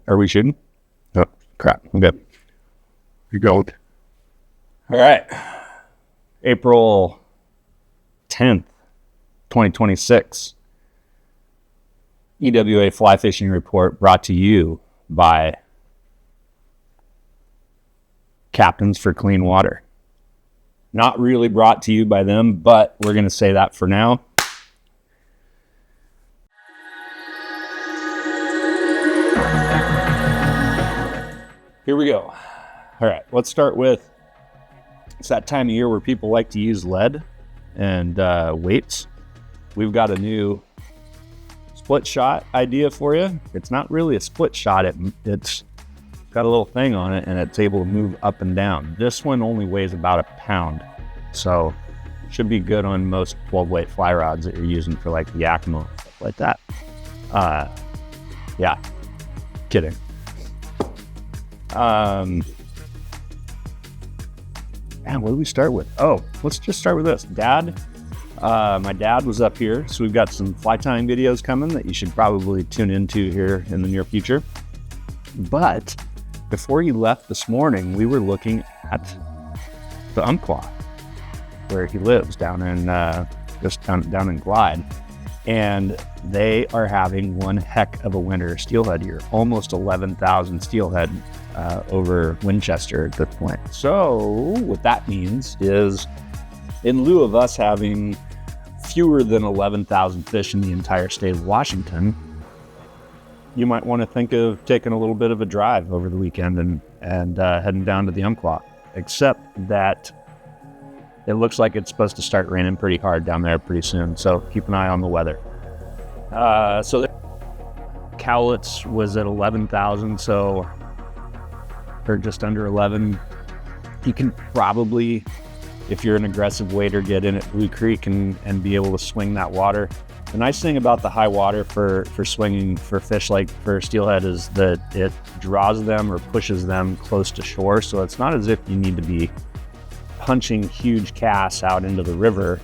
Are we shooting? Oh, crap. Okay. You go. All right. April 10th, 2026. EWA Fly Fishing Report brought to you by Captains for Clean Water. Not really brought to you by them, but we're going to say that for now. Here we go. All right, let's start with, it's that time of year where people like to use lead and weights. We've got a new split shot idea for you. It's not really a split shot. It's got a little thing on it and it's able to move up and down. This one only weighs about a pound. So should be good on most 12 weight fly rods that you're using for like Yakima, stuff like that. Yeah, kidding. Man, what do we start with? Oh, let's just start with this. My dad was up here, so we've got some fly tying videos coming that you should probably tune into here in the near future. But before he left this morning, we were looking at the Umpqua, where he lives down in just down in Glide, and they are having one heck of a winter steelhead year. Almost 11,000 steelhead over Winchester at this point. So what that means is, in lieu of us having fewer than 11,000 fish in the entire state of Washington, you might want to think of taking a little bit of a drive over the weekend and heading down to the Umpqua. Except that it looks like it's supposed to start raining pretty hard down there pretty soon, so keep an eye on the weather. So the Cowlitz was at 11,000, so or just under 11. You can probably, if you're an aggressive wader, get in at Blue Creek and be able to swing that water. The nice thing about the high water for swinging for fish like for steelhead is that it draws them or pushes them close to shore, so it's not as if you need to be punching huge casts out into the river.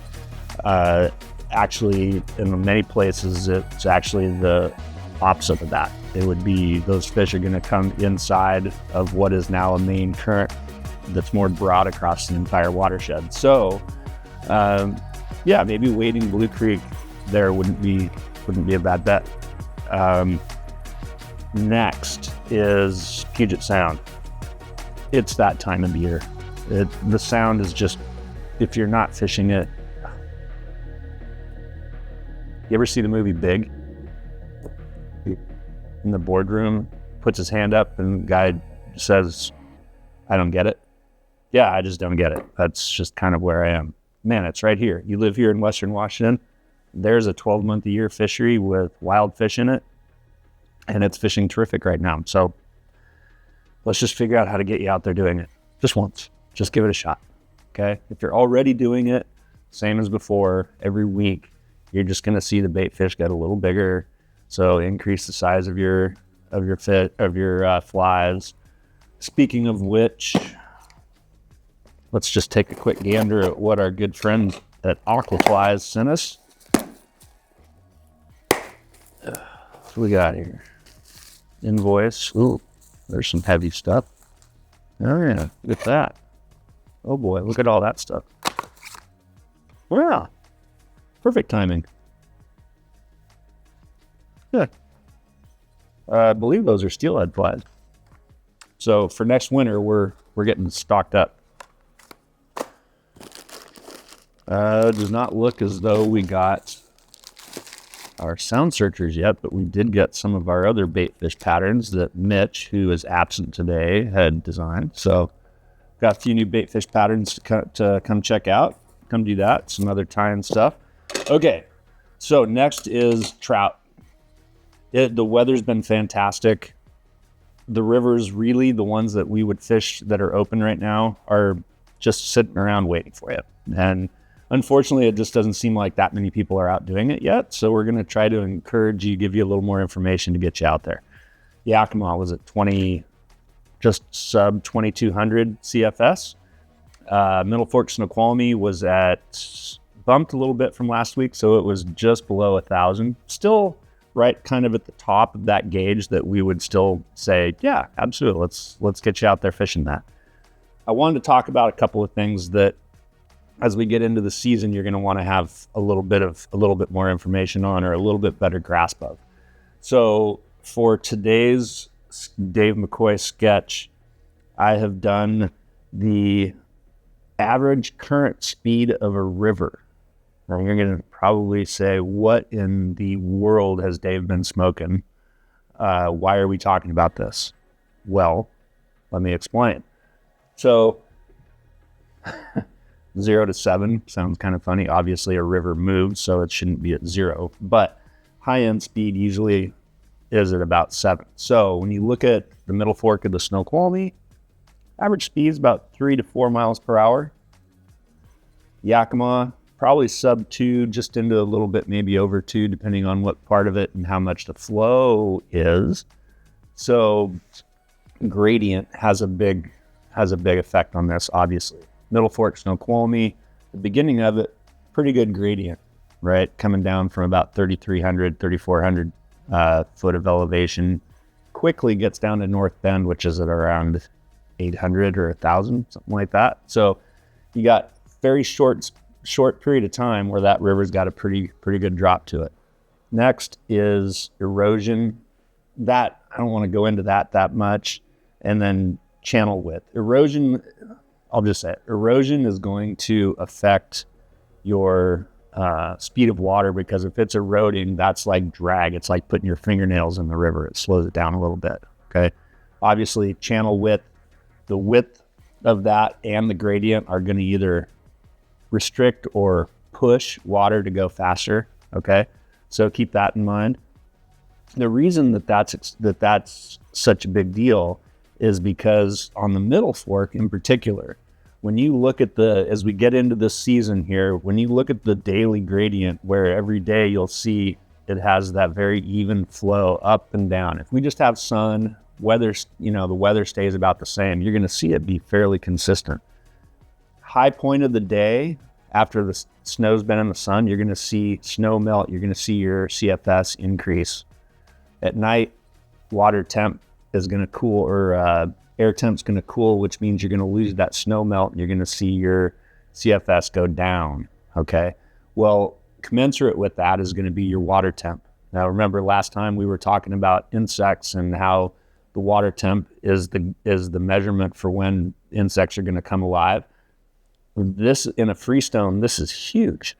Actually, in many places, it's actually the opposite of that. It would be those fish are going to come inside of what is now a main current that's more broad across the entire watershed. So, yeah, maybe wading Blue Creek there wouldn't be a bad bet. Next is Puget Sound. It's that time of year. The sound is just, if you're not fishing it. You ever see the movie Big? In the boardroom, puts his hand up and the guy says, "I don't get it." Yeah, I just don't get it. That's just kind of where I am. Man, it's right here. You live here in Western Washington. There's a 12-month-a-year fishery with wild fish in it, and it's fishing terrific right now. So let's just figure out how to get you out there doing it. Just once. Just give it a shot, okay? If you're already doing it, same as before, every week, you're just going to see the bait fish get a little bigger. So increase the size of your flies. Speaking of which, let's just take a quick gander at what our good friend at Aquaflies sent us. What we got here? Invoice. Ooh, there's some heavy stuff. Oh yeah, look at that. Oh boy, look at all that stuff. Wow, perfect timing. Yeah, I believe those are steelhead flies. So for next winter, we're getting stocked up. Does not look as though we got our sound searchers yet, but we did get some of our other bait fish patterns that Mitch, who is absent today, had designed. So got a few new bait fish patterns to come check out. Come do that. Some other tie-in stuff. Okay, so next is trout. The weather's been fantastic. The rivers, really, the ones that we would fish that are open right now, are just sitting around waiting for you. And unfortunately, it just doesn't seem like that many people are out doing it yet. So we're going to try to encourage you, give you a little more information to get you out there. Yakima was at 20, just sub 2,200 CFS. Middle Fork Snoqualmie was at, bumped a little bit from last week, so it was just below 1,000. Still right kind of at the top of that gauge that we would still say, yeah, absolutely, let's get you out there fishing that. I wanted to talk about a couple of things that as we get into the season, you're going to want to have a little bit more information on, or a little bit better grasp of. So for today's Dave McCoy sketch, I have done the average current speed of a river. Now you're going to probably say, what in the world has Dave been smoking? Why are we talking about this? Well, let me explain. So 0 to 7 sounds kind of funny. Obviously a river moves, so it shouldn't be at 0, but high end speed usually is at about 7. So when you look at the middle fork of the Snoqualmie, average speed is about 3 to 4 miles per hour. Yakima, probably sub 2, just into a little bit, maybe over 2, depending on what part of it and how much the flow is. So gradient has a big effect on this, obviously. Middle fork Snoqualmie, the beginning of it, pretty good gradient, right? Coming down from about 3,300, 3,400 foot of elevation, quickly gets down to North Bend, which is at around 800 or 1,000, something like that. So you got very short period of time where that river's got a pretty good drop to it. Next is erosion. That, I don't want to go into that much. And then channel width. Erosion, I'll just say it. Erosion is going to affect your speed of water, because if it's eroding, that's like drag. It's like putting your fingernails in the river. It slows it down a little bit, okay? Obviously, channel width, the width of that and the gradient are going to either restrict or push water to go faster, okay? So keep that in mind. The reason that's such a big deal is because on the middle fork in particular, when you look at as we get into this season here, when you look at the daily gradient, where every day you'll see it has that very even flow up and down. If we just have sun, weather, the weather stays about the same, you're going to see it be fairly consistent. High point of the day, after the snow's been in the sun, you're going to see snow melt. You're going to see your CFS increase. At night, water temp is going to cool, or air temp's going to cool, which means you're going to lose that snow melt, and you're going to see your CFS go down, okay? Well, commensurate with that is going to be your water temp. Now, remember last time we were talking about insects and how the water temp is the measurement for when insects are going to come alive. This, in a freestone, this is huge.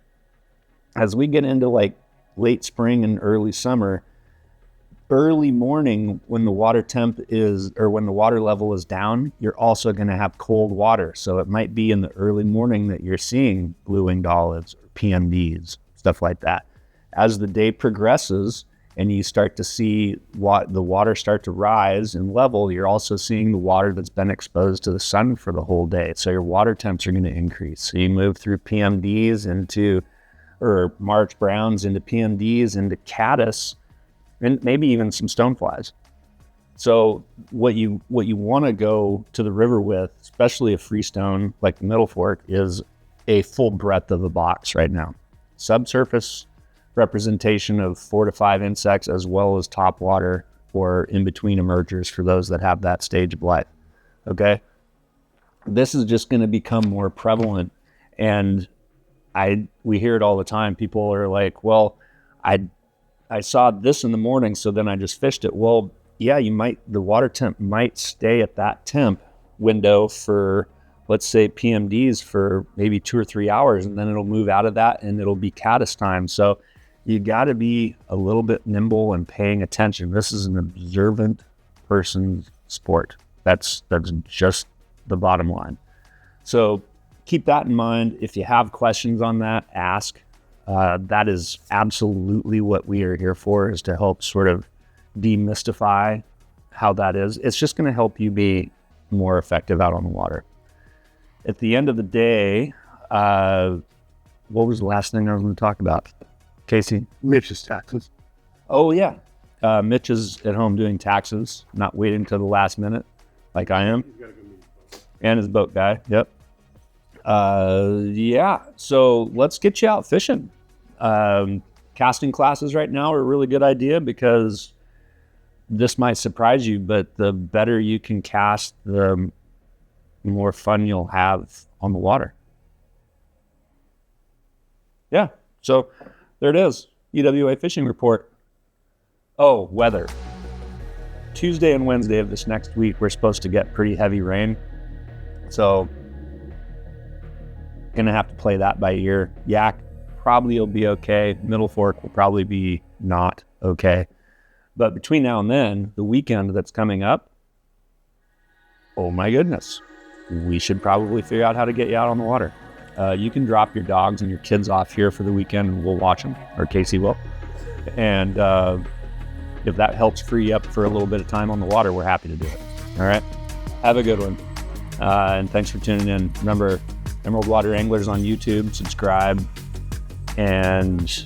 As we get into like late spring and early summer, early morning, when the water temp when the water level is down, you're also going to have cold water. So it might be in the early morning that you're seeing blue-winged olives or PMDs, stuff like that. As the day progresses and you start to see the water start to rise and level, you're also seeing the water that's been exposed to the sun for the whole day. So your water temps are going to increase. So you move through PMDs or March browns into PMDs, into caddis, and maybe even some stoneflies. So what you want to go to the river with, especially a freestone like the middle fork, is a full breadth of the box right now. Subsurface representation of 4 to 5 insects, as well as top water or in between emergers for those that have that stage of life, okay? This is just going to become more prevalent, and we hear it all the time. People are like, well, I saw this in the morning, so then I just fished it. Well, yeah, the water temp might stay at that temp window for, let's say, PMDs for maybe 2 or 3 hours, and then it'll move out of that and it'll be caddis time. So you got to be a little bit nimble and paying attention. This is an observant person's sport. That's just the bottom line. So keep that in mind. If you have questions on that, ask. That is absolutely what we are here for, is to help sort of demystify how that is. It's just going to help you be more effective out on the water. At the end of the day, what was the last thing I was going to talk about? Casey? Mitch's taxes. Oh, yeah. Mitch is at home doing taxes, not waiting till the last minute like I am. He's got a good meeting. And his boat guy. Yep. Yeah, so let's get you out fishing. casting classes right now are a really good idea, because this might surprise you, but the better you can cast, the more fun you'll have on the water. Yeah, so there it is. EWA fishing report. Oh, weather. Tuesday and Wednesday of this next week, we're supposed to get pretty heavy rain. So, gonna have to play that by ear. Yak probably will be okay. Middle Fork will probably be not okay. But between now and then, the weekend that's coming up, oh my goodness, we should probably figure out how to get you out on the water. You can drop your dogs and your kids off here for the weekend and we'll watch them, or Casey will. And if that helps free you up for a little bit of time on the water, we're happy to do it. All right. Have a good one. And thanks for tuning in. Remember, Emerald Water Anglers on YouTube, subscribe, and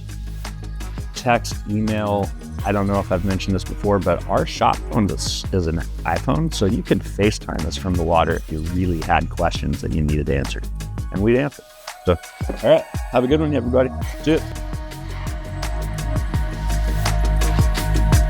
text, email. I don't know if I've mentioned this before, but our shop phone is an iPhone, so you could FaceTime us from the water if you really had questions that you needed answered, and we'd answer. So, all right, have a good one, everybody. See you.